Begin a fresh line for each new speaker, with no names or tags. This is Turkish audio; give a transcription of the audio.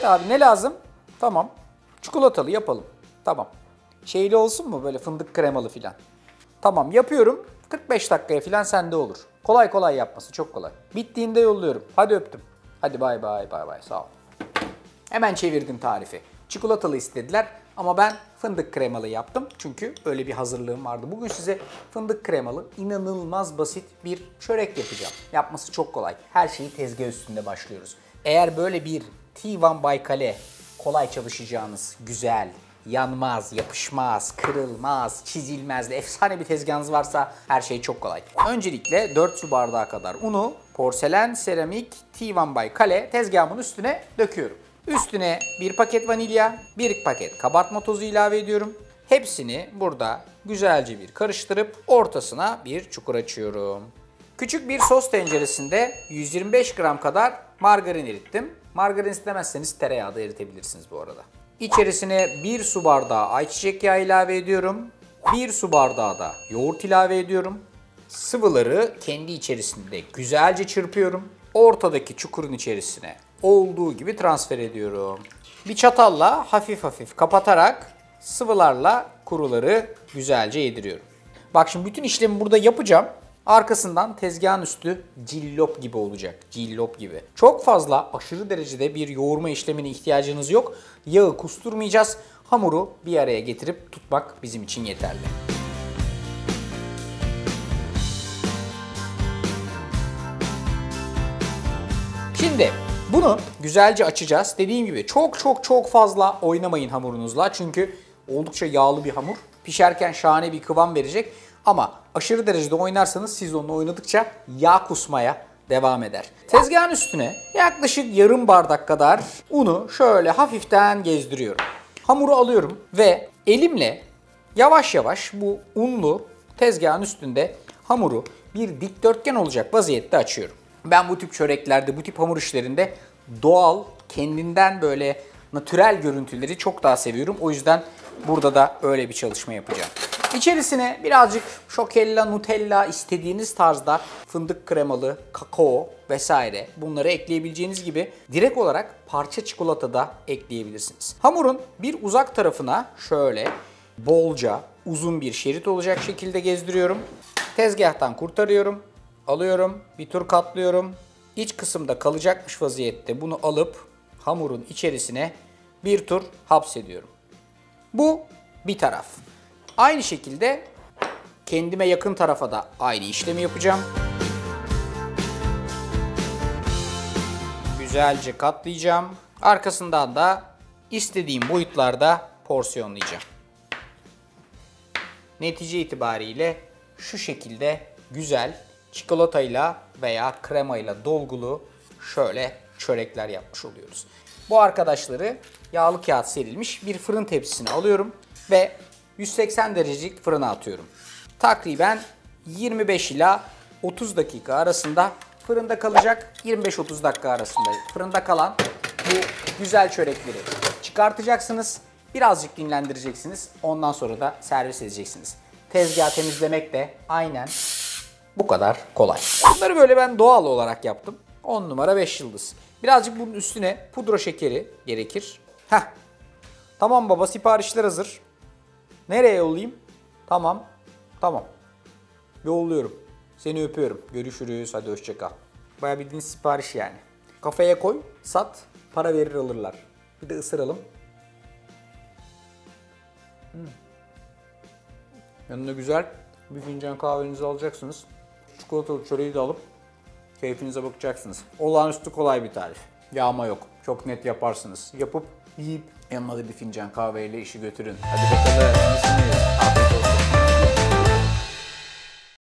Evet abi, ne lazım? Tamam. Çikolatalı yapalım. Tamam. Şeyli olsun mu, böyle fındık kremalı filan? Tamam, yapıyorum. 45 dakikaya filan sende olur. Kolay kolay yapması, çok kolay. Bittiğinde yolluyorum. Hadi öptüm. Hadi bay bay bay bay, sağ ol. Hemen çevirdim tarifi. Çikolatalı istediler ama ben fındık kremalı yaptım. Çünkü öyle bir hazırlığım vardı. Bugün size fındık kremalı inanılmaz basit bir çörek yapacağım. Yapması çok kolay. Her şeyi tezgah üstünde başlıyoruz. Eğer böyle bir T1 by Kale kolay çalışacağınız, güzel, yanmaz, yapışmaz, kırılmaz, çizilmez, efsane bir tezgahınız varsa her şey çok kolay. Öncelikle 4 su bardağı kadar unu porselen seramik T1 by Kale tezgahımın üstüne döküyorum. Üstüne bir paket vanilya, bir paket kabartma tozu ilave ediyorum. Hepsini burada güzelce bir karıştırıp ortasına bir çukur açıyorum. Küçük bir sos tenceresinde 125 gram kadar margarin erittim. Margarin istemezseniz tereyağı da eritebilirsiniz bu arada. İçerisine 1 su bardağı ayçiçek yağı ilave ediyorum. 1 su bardağı da yoğurt ilave ediyorum. Sıvıları kendi içerisinde güzelce çırpıyorum. Ortadaki çukurun içerisine olduğu gibi transfer ediyorum. Bir çatalla hafif hafif kapatarak sıvılarla kuruları güzelce yediriyorum. Bak şimdi bütün işlemi burada yapacağım. Arkasından tezgahın üstü cillop gibi olacak. Cillop gibi. Çok fazla aşırı derecede bir yoğurma işlemine ihtiyacınız yok. Yağı kusturmayacağız. Hamuru bir araya getirip tutmak bizim için yeterli. Şimdi bunu güzelce açacağız. Dediğim gibi çok fazla oynamayın hamurunuzla. Çünkü oldukça yağlı bir hamur. Pişerken şahane bir kıvam verecek. Ama aşırı derecede oynarsanız siz onunla oynadıkça yağ kusmaya devam eder. Tezgahın üstüne yaklaşık yarım bardak kadar unu şöyle hafiften gezdiriyorum. Hamuru alıyorum ve elimle yavaş yavaş bu unlu tezgahın üstünde hamuru bir dikdörtgen olacak vaziyette açıyorum. Ben bu tip çöreklerde, bu tip hamur işlerinde doğal, kendinden böyle natürel görüntüleri çok daha seviyorum. O yüzden burada da öyle bir çalışma yapacağım. İçerisine birazcık şokella, nutella, istediğiniz tarzda fındık kremalı, kakao vesaire bunları ekleyebileceğiniz gibi direkt olarak parça çikolata da ekleyebilirsiniz. Hamurun bir uzak tarafına şöyle bolca uzun bir şerit olacak şekilde gezdiriyorum. Tezgahtan kurtarıyorum. Alıyorum, bir tur katlıyorum. İç kısımda kalacakmış vaziyette bunu alıp hamurun içerisine bir tur hapsediyorum. Bu bir taraf. Aynı şekilde kendime yakın tarafa da aynı işlemi yapacağım. Güzelce katlayacağım. Arkasından da istediğim boyutlarda porsiyonlayacağım. Netice itibariyle şu şekilde güzel çikolatayla veya kremayla dolgulu şöyle çörekler yapmış oluyoruz. Bu arkadaşları yağlı kağıt serilmiş bir fırın tepsisine alıyorum ve 180 derecelik fırına atıyorum. Takriben 25 ila 30 dakika arasında fırında kalacak. 25-30 dakika arasında fırında kalan bu güzel çörekleri çıkartacaksınız. Birazcık dinlendireceksiniz. Ondan sonra da servis edeceksiniz. Tezgahı temizlemek de aynen bu kadar kolay. Bunları böyle ben doğal olarak yaptım. 10 numara 5 yıldız. Birazcık bunun üstüne pudra şekeri gerekir. Tamam baba, siparişler hazır. Nereye yollayayım? Tamam. Yolluyorum. Seni öpüyorum. Görüşürüz. Hadi hoşça kal. Bayağı bildiğin sipariş yani. Kafaya koy, sat, para verir alırlar. Bir de ısıralım. Yanına güzel bir fincan kahvenizi alacaksınız. Çikolatalı çöreği de alıp keyfinize bakacaksınız. Olağanüstü kolay bir tarif. Yağma yok. Çok net yaparsınız. Yapıp yiyip yanına da bir fincan kahveyle işi götürün. Hadi bakalım. İyisiniz. Afiyet olsun.